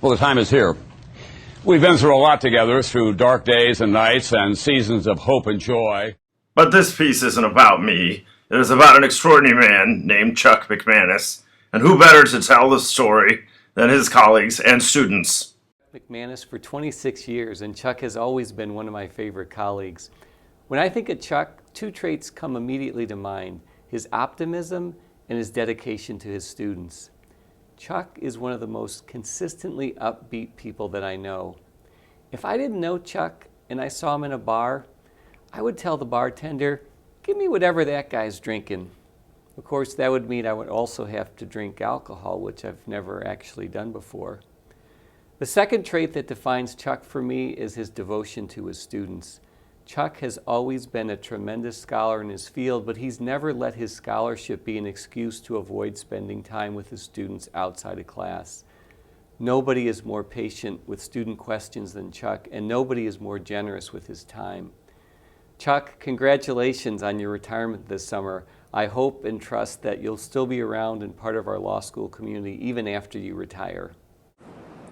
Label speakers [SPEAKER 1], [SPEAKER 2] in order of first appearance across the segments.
[SPEAKER 1] Well, the time is here. We've been through a lot together, through dark days and nights and seasons of hope and joy.
[SPEAKER 2] But this piece isn't about me. It is about an extraordinary man named Chuck McManis. And who better to tell the story than his colleagues and students?
[SPEAKER 3] McManis for 26 years, and Chuck has always been one of my favorite colleagues. When I think of Chuck, two traits come immediately to mind: his optimism and his dedication to his students. Chuck is one of the most consistently upbeat people that I know. If I didn't know Chuck and I saw him in a bar, I would tell the bartender, "Give me whatever that guy's drinking." Of course, that would mean I would also have to drink alcohol, which I've never actually done before. The second trait that defines Chuck for me is his devotion to his students. Chuck has always been a tremendous scholar in his field, but he's never let his scholarship be an excuse to avoid spending time with his students outside of class. Nobody is more patient with student questions than Chuck, and nobody is more generous with his time. Chuck, congratulations on your retirement this summer. I hope and trust that you'll still be around and part of our law school community even after you retire.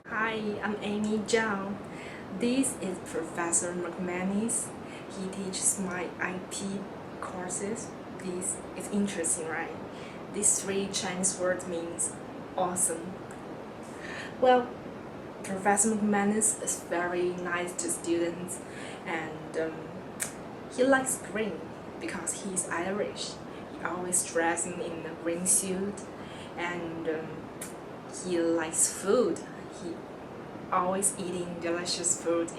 [SPEAKER 4] Hi, I'm Amy Zhang. This is Professor McManis. He teaches my IT courses. This is interesting, right? These three Chinese words means awesome. Well, Professor McManis is very nice to students, and he likes green because he's Irish. He always dressing in a green suit, and he likes food. He always eating delicious food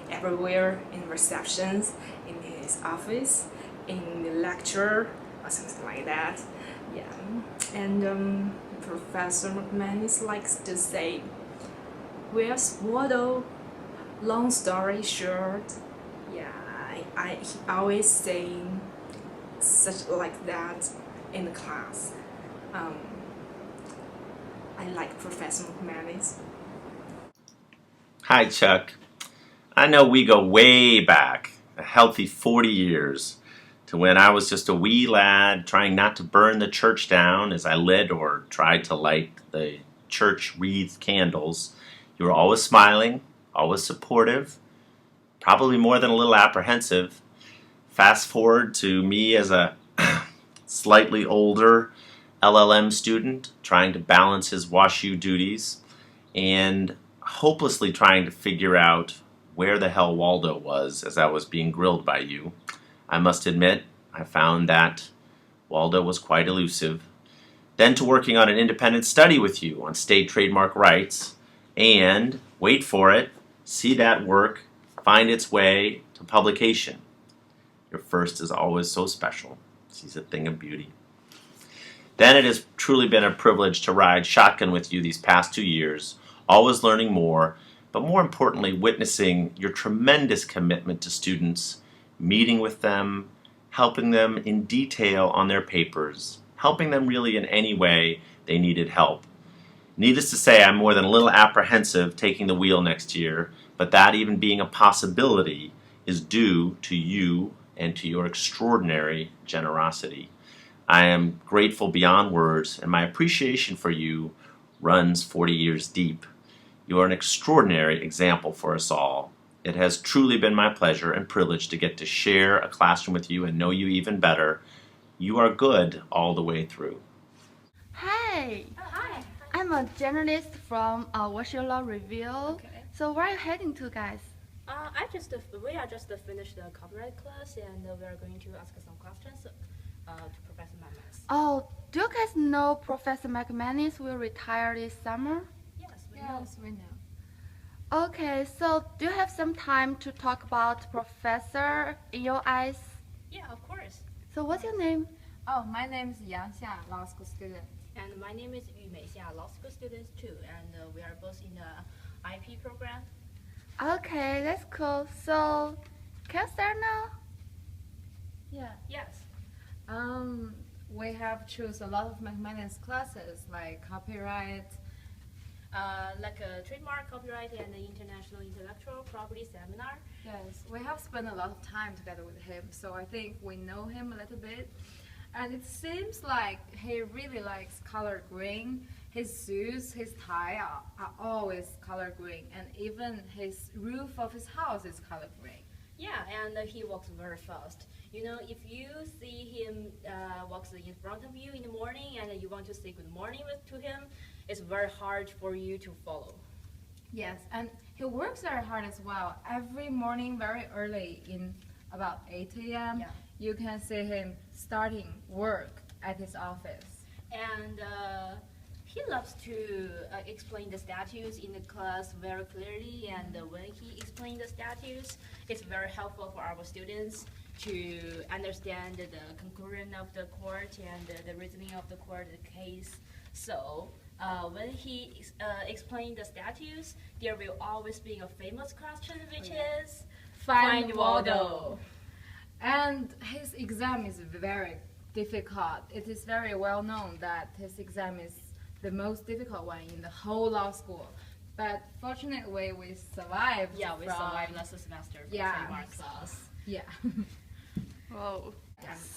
[SPEAKER 4] everywhere, in receptions, in his office, in the lecture, or something like that. Yeah, and Professor McManis likes to say, "Where's Waldo? Long story short." Yeah, he always saying such like that in the class. I like Professor McManis.
[SPEAKER 2] Hi, Chuck. I know we go way back, a healthy 40 years, to when I was just a wee lad trying not to burn the church down as I lit or tried to light the church wreath candles. You were always smiling, always supportive, probably more than a little apprehensive. Fast forward to me as a slightly older LLM student trying to balance his WashU duties and hopelessly trying to figure out where the hell Waldo was as I was being grilled by you. I must admit, I found that Waldo was quite elusive. Then to working on an independent study with you on state trademark rights, and, wait for it, see that work find its way to publication. Your first is always so special. She's a thing of beauty. Then it has truly been a privilege to ride shotgun with you these past 2 years, always learning more, but more importantly, witnessing your tremendous commitment to students, meeting with them, helping them in detail on their papers, helping them really in any way they needed help. Needless to say, I'm more than a little apprehensive taking the wheel next year, but that even being a possibility is due to you and to your extraordinary generosity. I am grateful beyond words, and my appreciation for you runs 40 years deep. You are an extraordinary example for us all. It has truly been my pleasure and privilege to get to share a classroom with you and know you even better. You are good all the way through.
[SPEAKER 5] Hi.
[SPEAKER 6] Oh, hi.
[SPEAKER 5] I'm a journalist from What's Your Law Review.
[SPEAKER 6] Okay.
[SPEAKER 5] So where are you heading to, guys?
[SPEAKER 6] We are just finished the copyright class, and we are going to ask some questions to Professor McManis.
[SPEAKER 5] Oh, do you guys know Professor McManis will retire this summer?
[SPEAKER 6] Yes, we know.
[SPEAKER 5] Okay, so do you have some time to talk about Professor in your eyes?
[SPEAKER 6] Yeah, of course.
[SPEAKER 5] So what's your name?
[SPEAKER 7] Oh, my name is Yang Xia, law school student.
[SPEAKER 6] And my name is Yu Meixia, law school students too, and we are both in the IP program.
[SPEAKER 5] Okay, that's cool. So, can I start now?
[SPEAKER 7] Yeah.
[SPEAKER 6] Yes.
[SPEAKER 7] We have choose a lot of McManis classes like copyright.
[SPEAKER 6] Like a trademark, copyright, and the international intellectual property seminar.
[SPEAKER 7] Yes, we have spent a lot of time together with him, so I think we know him a little bit. And it seems like he really likes color green. his shoes, his tie are always color green, and even his roof of his house is color green.
[SPEAKER 6] Yeah, and he walks very fast. You know, if you see him walks in front of you in the morning and you want to say good morning to him, it's very hard for you to follow.
[SPEAKER 7] Yes, and he works very hard as well. Every morning, very early, in about 8 a.m.,
[SPEAKER 6] Yeah.
[SPEAKER 7] you can see him starting work at his office.
[SPEAKER 6] And he loves to explain the statues in the class very clearly, and when he explains the statues, it's very helpful for our students to understand the conclusion of the court and the reasoning of the court case. So when he explains the statues, there will always be a famous question, which is
[SPEAKER 7] Find
[SPEAKER 6] Waldo.
[SPEAKER 7] And his exam is very difficult. It is very well known that his exam is the most difficult one in the whole law school. But fortunately, we survived.
[SPEAKER 6] Yeah, we survived last semester for our class.
[SPEAKER 7] Yeah.
[SPEAKER 5] Whoa.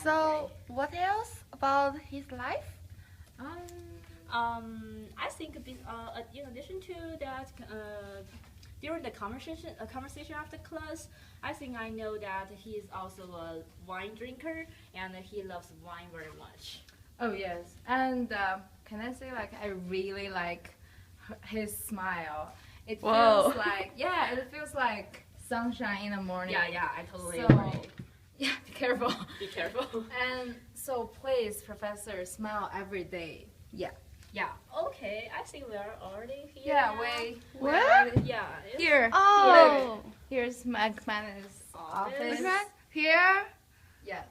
[SPEAKER 5] So, what else about his life?
[SPEAKER 6] I think in addition to that, during the conversation after class, I think I know that he is also a wine drinker and he loves wine very much.
[SPEAKER 7] Oh yes, and can I say like I really like his smile. It
[SPEAKER 5] Whoa.
[SPEAKER 7] feels like it feels like sunshine in the morning.
[SPEAKER 6] Yeah, I totally
[SPEAKER 7] So
[SPEAKER 6] agree.
[SPEAKER 7] yeah, be careful.
[SPEAKER 6] Be careful.
[SPEAKER 7] And so please, Professor, smile every day. Yeah.
[SPEAKER 6] Yeah. Okay, I think we are already here.
[SPEAKER 7] Yeah,
[SPEAKER 6] now.
[SPEAKER 7] we
[SPEAKER 5] Where?
[SPEAKER 7] already-
[SPEAKER 6] Yeah. it's-
[SPEAKER 7] Here.
[SPEAKER 5] Oh,
[SPEAKER 7] Here's McManis' office.
[SPEAKER 6] Office.
[SPEAKER 5] here.
[SPEAKER 7] Yes.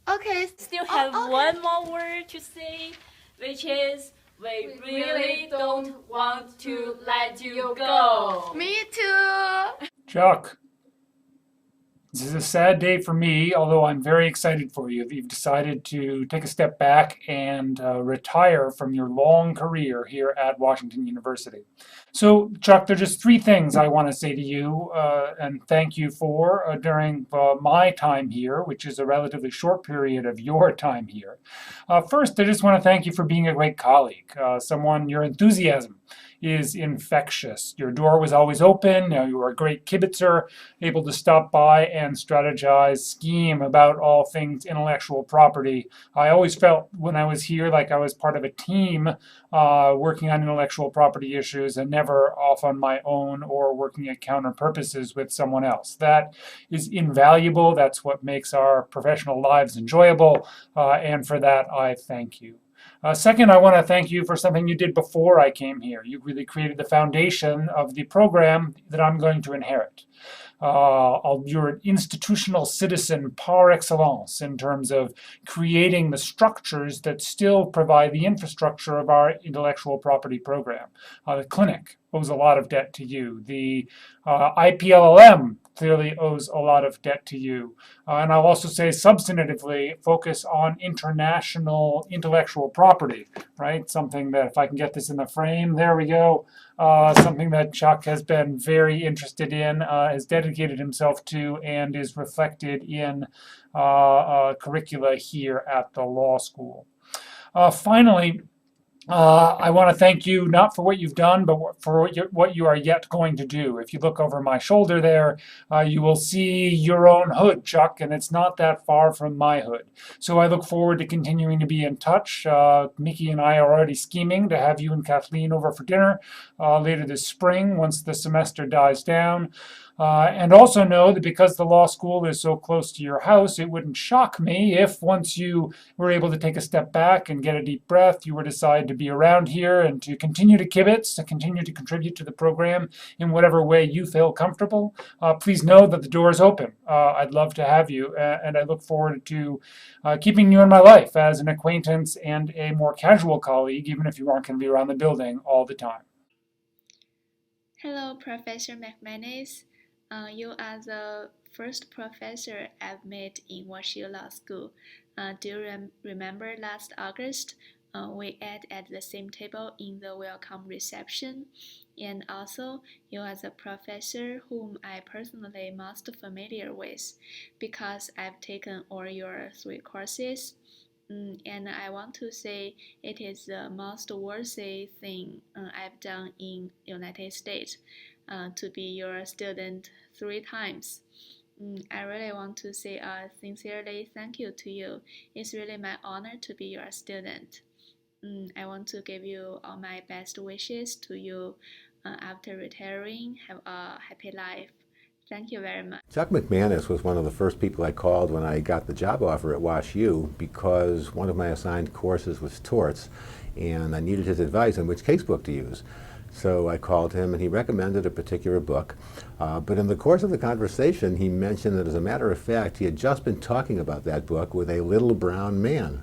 [SPEAKER 5] Okay.
[SPEAKER 6] Still have
[SPEAKER 5] okay.
[SPEAKER 6] one more word to say, which is we really don't want to let you go.
[SPEAKER 5] Me too.
[SPEAKER 8] Chuck, this is a sad day for me, although I'm very excited for you. You've decided to take a step back and retire from your long career here at Washington University. So, Chuck, there are just three things I want to say to you and thank you for during my time here, which is a relatively short period of your time here. First, I just want to thank you for being a great colleague, your enthusiasm is infectious. Your door was always open. You were a great kibitzer, able to stop by and strategize, scheme about all things intellectual property. I always felt when I was here like I was part of a team working on intellectual property issues and never off on my own or working at counter purposes with someone else. That is invaluable. That's what makes our professional lives enjoyable, and for that I thank you. Second, I want to thank you for something you did before I came here. You really created the foundation of the program that I'm going to inherit. You're an institutional citizen par excellence in terms of creating the structures that still provide the infrastructure of our intellectual property program. The clinic owes a lot of debt to you. The IPLLM clearly owes a lot of debt to you. And I'll also say substantively focus on international intellectual property, right? Something that, if I can get this in the frame, there we go. Something that Chuck has been very interested in, has dedicated himself to, and is reflected in curricula here at the law school. Finally, I want to thank you not for what you've done, but for what you are yet going to do. If you look over my shoulder there, you will see your own hood, Chuck, and it's not that far from my hood. So I look forward to continuing to be in touch. Mickey and I are already scheming to have you and Kathleen over for dinner later this spring once the semester dies down. And also know that because the law school is so close to your house, it wouldn't shock me if once you were able to take a step back and get a deep breath, you would decide to be around here and to continue to kibitz, to continue to contribute to the program in whatever way you feel comfortable. Please know that the door is open. I'd love to have you, and I look forward to keeping you in my life as an acquaintance and a more casual colleague, even if you aren't going to be around the building all the time.
[SPEAKER 9] Hello, Professor McManis. You are the first professor I've met in Washington Law School. Do you remember last August? We ate at the same table in the welcome reception. And also, you are the professor whom I personally most familiar with because I've taken all your 3 courses. And I want to say it is the most worthy thing I've done in United States to be your student 3 times. I really want to say sincerely thank you to you. It's really my honor to be your student. I want to give you all my best wishes to you after retiring. Have a happy life. Thank you very much.
[SPEAKER 10] Chuck McManis was one of the first people I called when I got the job offer at WashU because one of my assigned courses was torts, and I needed his advice on which casebook to use. So I called him and he recommended a particular book, but in the course of the conversation he mentioned that, as a matter of fact, he had just been talking about that book with a little brown man.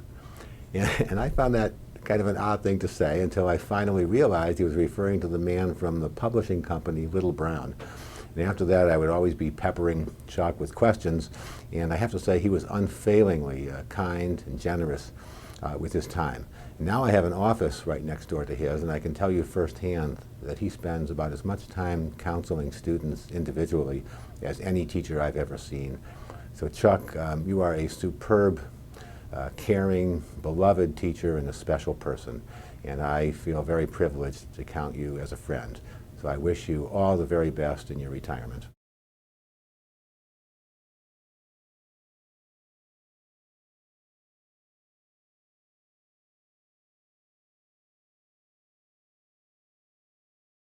[SPEAKER 10] And I found that kind of an odd thing to say until I finally realized he was referring to the man from the publishing company Little Brown. And after that, I would always be peppering Chuck with questions, and I have to say he was unfailingly kind and generous with his time. Now I have an office right next door to his, and I can tell you firsthand that he spends about as much time counseling students individually as any teacher I've ever seen. So Chuck, you are a superb, caring, beloved teacher and a special person, and I feel very privileged to count you as a friend. So I wish you all the very best in your retirement.